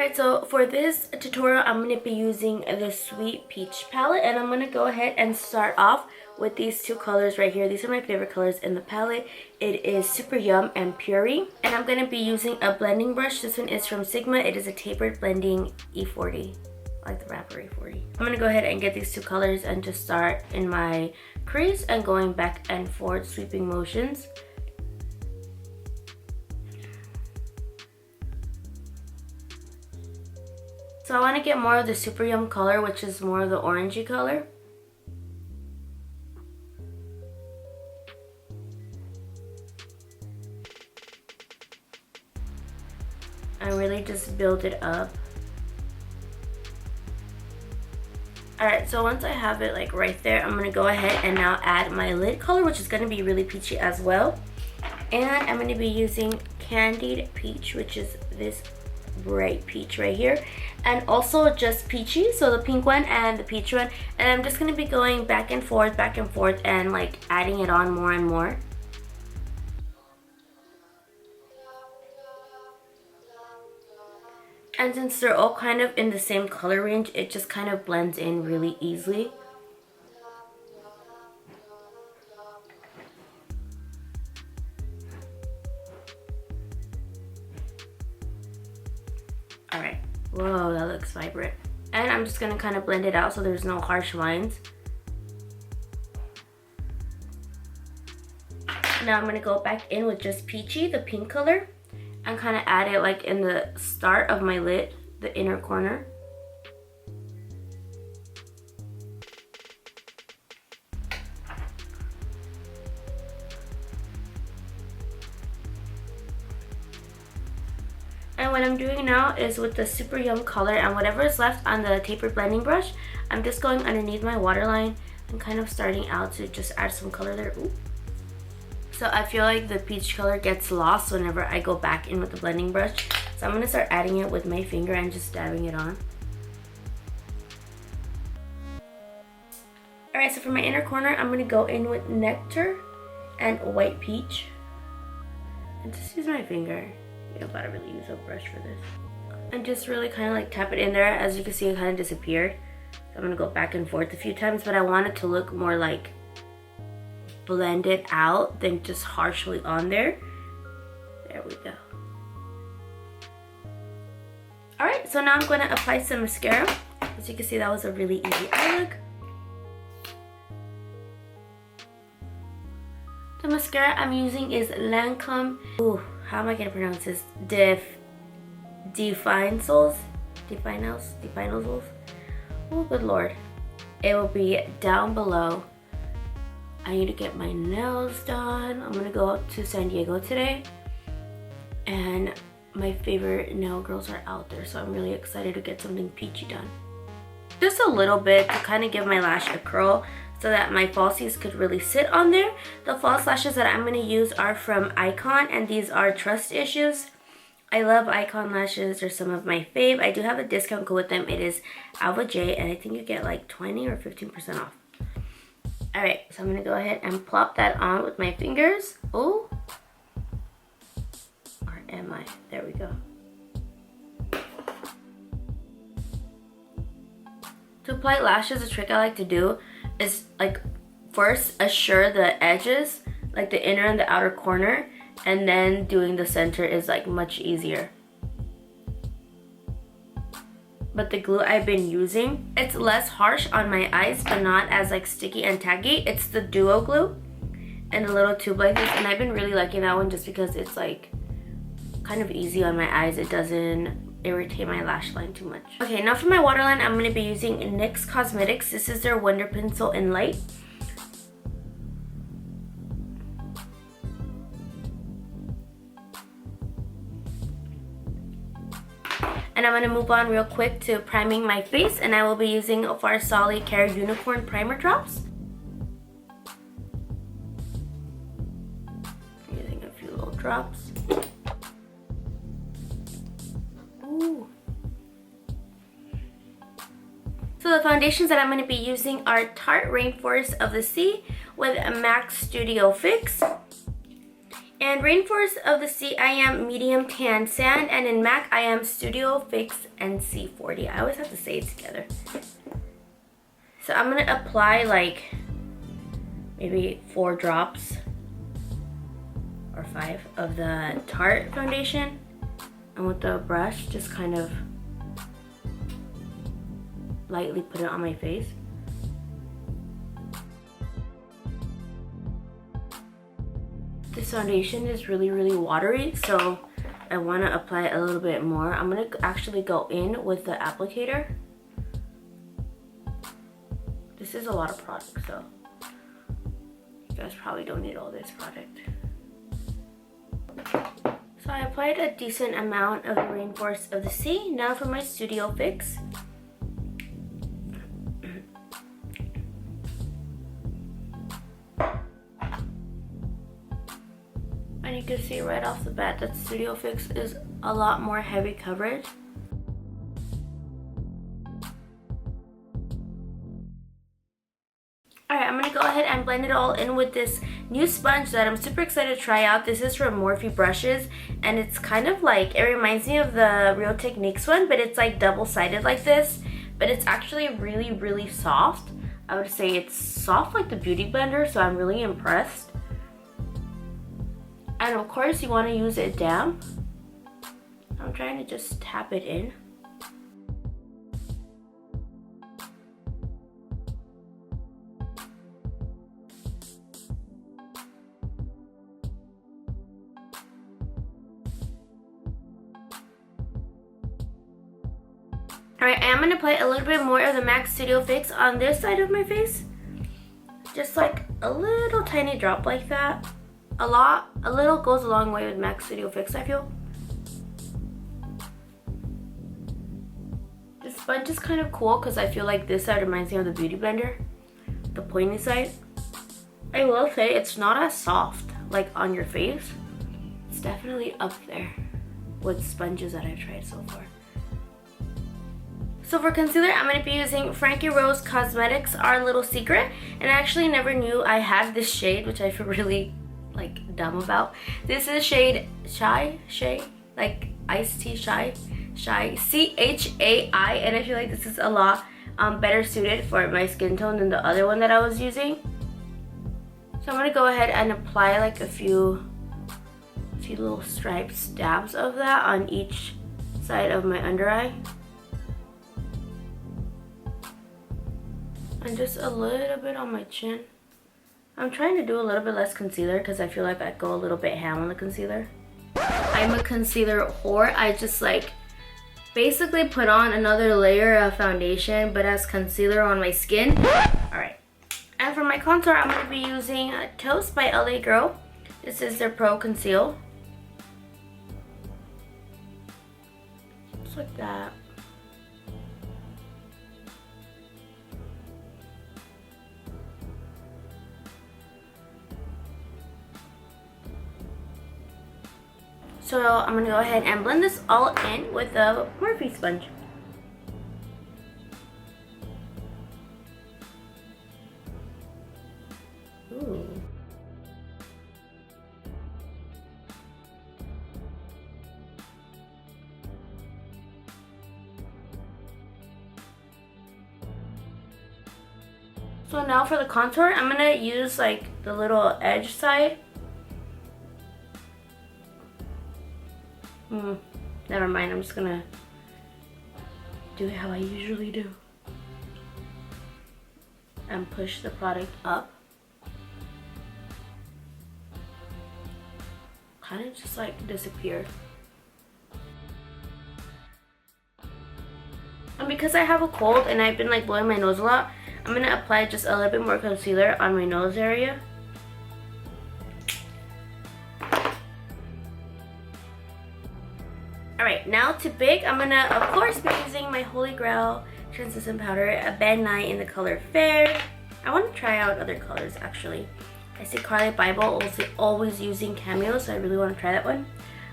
Alright, so for this tutorial, I'm going to be using the Sweet Peach palette, and I'm going to go ahead and start off with these two colors right here. These are my favorite colors in the palette. It is Super Yum and Puree, and I'm going to be using a blending brush. This one is from Sigma. It is a tapered blending E40, like the wrapper E40. I'm going to go ahead and get these two colors and just start in my crease and going back and forth, sweeping motions. So I want to get more of the Super Yum color, which is more of the orangey color. And really just build it up. Alright, so once I have it like right there, I'm going to go ahead and now add my lid color, which is going to be really peachy as well. And I'm going to be using Candied Peach, which is this bright peach right here, and also just peachy, so the pink one and the peach one. And I'm just going to be going back and forth and like adding it on more and more. And since they're all kind of in the same color range, it just kind of blends in really easily. Alright, whoa, that looks vibrant. And I'm just going to kind of blend it out so there's no harsh lines. Now I'm going to go back in with just Peachy, the pink color, and kind of add it like in the start of my lid, the inner corner. And what I'm doing now is with the Super Yum color and whatever is left on the tapered blending brush, I'm just going underneath my waterline and kind of starting out to just add some color there. Ooh. So I feel like the peach color gets lost whenever I go back in with the blending brush. So I'm going to start adding it with my finger and just dabbing it on. Alright, so for my inner corner, I'm going to go in with Nectar and White Peach. And just use my finger. I'm about to really use a brush for this. And just really kind of like tap it in there. As you can see, it kind of disappeared. So I'm going to go back and forth a few times, but I want it to look more like blended out than just harshly on there. There we go. Alright, so now I'm going to apply some mascara. As you can see, that was a really easy eye look. The mascara I'm using is Lancome. Ooh, how am I going to pronounce this? Definals. Oh, good lord. It will be down below. I need to get my nails done. I'm going to go to San Diego today. And my favorite nail girls are out there, so I'm really excited to get something peachy done. Just a little bit to kind of give my lash a curl so that my falsies could really sit on there. The false lashes that I'm going to use are from iikonn, and these are Trust Issues. I love iikonn lashes. They're some of my fave. I do have a discount code with them. It is ALVAJAY, and I think you get like 20 or 15% off. Alright, so I'm going to go ahead and plop that on with my fingers. Oh. Or am I? There we go. To apply lashes, a trick I like to do is like first assure the edges, like the inner and the outer corner, and then doing the center is like much easier. But the glue I've been using, it's less harsh on my eyes but not as like sticky and taggy. It's the Duo glue and a little tube like this, and I've been really liking that one just because it's like kind of easy on my eyes. It doesn't irritate my lash line too much. Okay, now for my waterline, I'm going to be using NYX Cosmetics. This is their Wonder Pencil in Light. And I'm going to move on real quick to priming my face, and I will be using Farsali Care Unicorn Primer Drops. I'm using a few little drops. Ooh. So the foundations that I'm going to be using are Tarte Rainforest of the Sea with a MAC Studio Fix. And Rainforest of the Sea, I am medium tan sand, and in MAC, I am Studio Fix NC40. I always have to say it together. So I'm gonna apply like maybe 4 drops or 5 of the Tarte foundation, and with the brush, just kind of lightly put it on my face. This foundation is really, really watery, so I want to apply it a little bit more. I'm going to actually go in with the applicator. This is a lot of product, so you guys probably don't need all this product. So I applied a decent amount of the Rainforest of the Sea. Now for my Studio Fix. And you can see right off the bat that Studio Fix is a lot more heavy coverage. Alright, I'm going to go ahead and blend it all in with this new sponge that I'm super excited to try out. This is from MORPHE brushes, and it's kind of like, it reminds me of the Real Techniques one, but it's like double-sided like this. But it's actually really, really soft. I would say it's soft like the Beauty Blender, so I'm really impressed. And of course, you want to use it damp. I'm trying to just tap it in. Alright, I'm going to apply a little bit more of the MAC Studio Fix on this side of my face. Just like a little tiny drop like that. A little goes a long way with MAC Studio Fix, I feel. This sponge is kind of cool because I feel like this side reminds me of the Beauty Blender, the pointy side. I will say it's not as soft like on your face. It's definitely up there with sponges that I've tried so far. So for concealer, I'm going to be using Frankie Rose Cosmetics Our Little Secret. And I actually never knew I had this shade, which I feel really like dumb about. This is shade Shy, like iced tea Shy, C-H-A-I, and I feel like this is a lot better suited for my skin tone than the other one that I was using. So I'm gonna go ahead and apply like a few little stripes, dabs of that on each side of my under eye. And just a little bit on my chin. I'm trying to do a little bit less concealer because I feel like I go a little bit ham on the concealer. I'm a concealer whore. I just like basically put on another layer of foundation but as concealer on my skin. Alright. And for my contour, I'm going to be using Toast by LA Girl. This is their Pro Conceal. Just like that. So I'm going to go ahead and blend this all in with a Morphe sponge. Ooh. So now for the contour, I'm going to use like the little edge side. Never mind, I'm just gonna do it how I usually do and push the product up. Kind of just like disappear. And because I have a cold and I've been like blowing my nose a lot, I'm gonna apply just a little bit more concealer on my nose area. Alright, now to bake, I'm gonna of course be using my Holy Grail translucent powder, a Ben Nye in the color Fair. I want to try out other colors actually. I see Carly Bible always using Cameo, so I really want to try that one.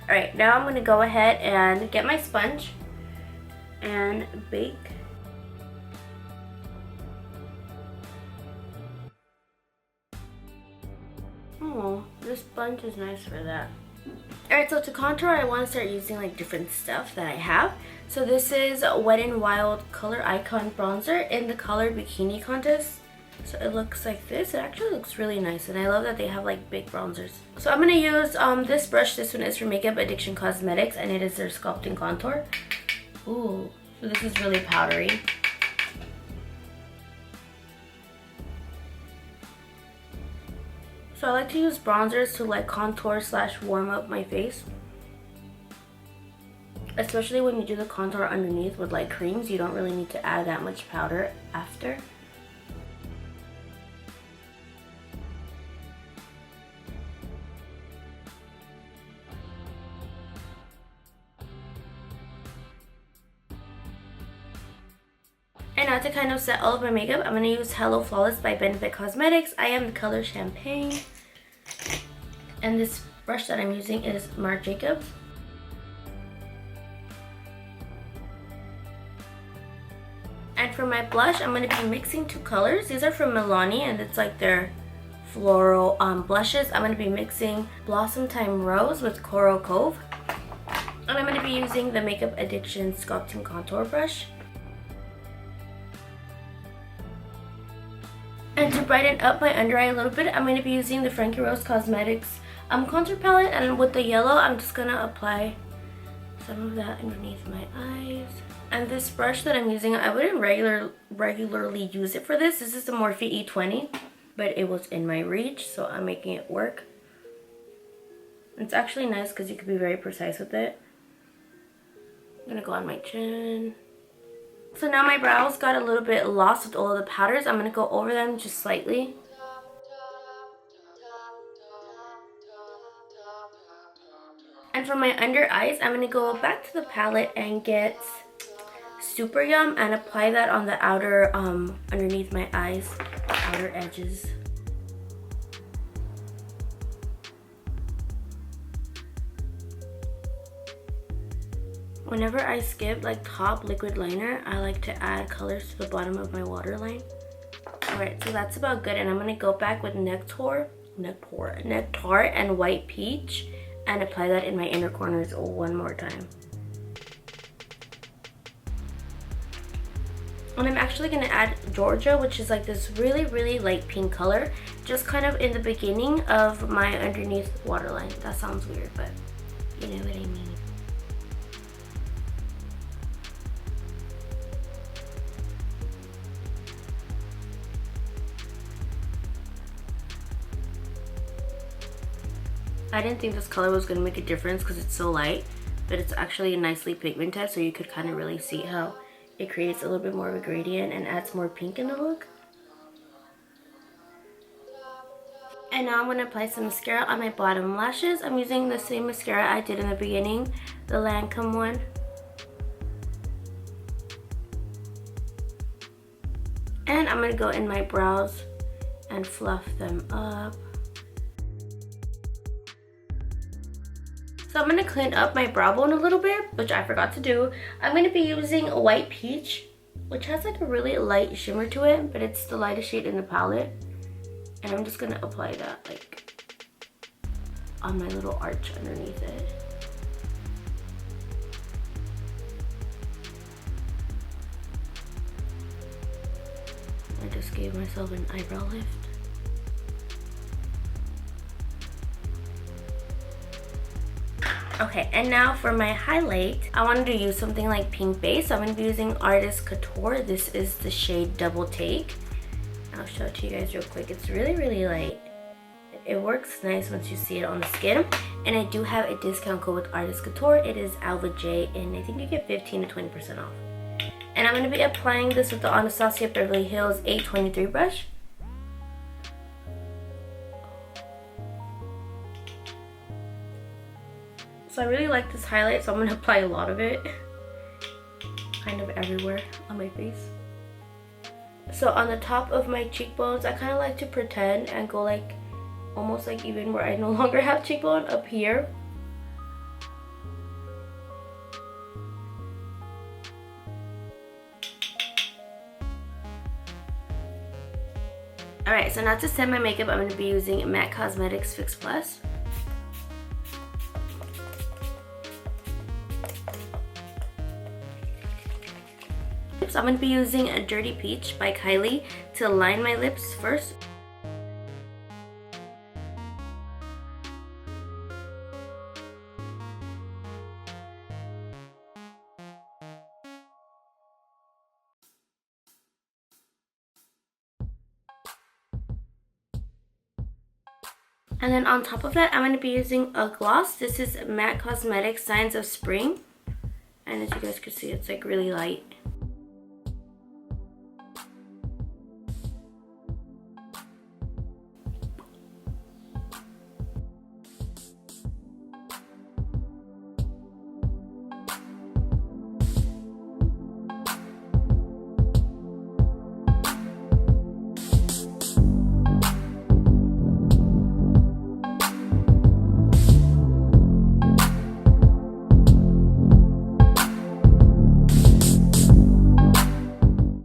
Alright, now I'm gonna go ahead and get my sponge and bake. Oh, this sponge is nice for that. Alright, so to contour, I want to start using like different stuff that I have. So this is Wet n Wild Color Icon Bronzer in the color Bikini Contest. So it looks like this. It actually looks really nice, and I love that they have like big bronzers. So I'm going to use this brush. This one is from Makeup Addiction Cosmetics, and it is their Sculpting Contour. Ooh, so this is really powdery. So I like to use bronzers to like contour / warm up my face. Especially when you do the contour underneath with like creams, you don't really need to add that much powder after. And now to kind of set all of my makeup, I'm going to use Hello Flawless by Benefit Cosmetics. I am the color Champagne. And this brush that I'm using is Marc Jacobs. And for my blush, I'm going to be mixing two colors. These are from MILANI, and it's like their floral blushes. I'm going to be mixing Blossom Time Rose with Coral Cove. And I'm going to be using the Makeup Addiction Sculpting Contour brush. And to brighten up my under eye a little bit, I'm going to be using the Frankie Rose Cosmetics contour palette. And with the yellow, I'm just going to apply some of that underneath my eyes. And this brush that I'm using, I wouldn't regularly use it for this. This is the Morphe E20, but it was in my reach, so I'm making it work. It's actually nice because you can be very precise with it. I'm going to go on my chin. So now my brows got a little bit lost with all of the powders. I'm going to go over them just slightly. And for my under eyes, I'm going to go back to the palette and get Super Yum and apply that on the outer, underneath my eyes, outer edges. Whenever I skip like top liquid liner, I like to add colors to the bottom of my waterline. Alright, so that's about good, and I'm going to go back with Nectar and White Peach and apply that in my inner corners one more time. And I'm actually going to add Georgia, which is like this really light pink color, just kind of in the beginning of my underneath waterline. That sounds weird, but you know what I mean. I didn't think this color was going to make a difference because it's so light, but it's actually nicely pigmented, so you could kind of really see how it creates a little bit more of a gradient and adds more pink in the look. And now I'm going to apply some mascara on my bottom lashes. I'm using the same mascara I did in the beginning, the Lancome one. And I'm going to go in my brows and fluff them up. So I'm going to clean up my brow bone a little bit, which I forgot to do. I'm going to be using a White Peach, which has like a really light shimmer to it, but it's the lightest shade in the palette. And I'm just going to apply that like on my little arch underneath it. I just gave myself an eyebrow lift. Okay, and now for my highlight, I wanted to use something like pink base. So I'm going to be using Artist Couture. This is the shade Double Take. I'll show it to you guys real quick. It's really light. It works nice once you see it on the skin. And I do have a discount code with Artist Couture. It is ALVAJAY, and I think you get 15 to 20% off. And I'm going to be applying this with the Anastasia Beverly Hills 823 brush. So I really like this highlight, so I'm going to apply a lot of it. Kind of everywhere on my face. So on the top of my cheekbones, I kind of like to pretend and go like, almost like even where I no longer have cheekbone, up here. Alright, so now to set my makeup, I'm going to be using MAC Cosmetics Fix Plus. So I'm going to be using a Dirty Peach by Kylie to line my lips first. And then on top of that, I'm going to be using a gloss. This is MAC Cosmetics Signs of Spring. And as you guys can see, it's like really light.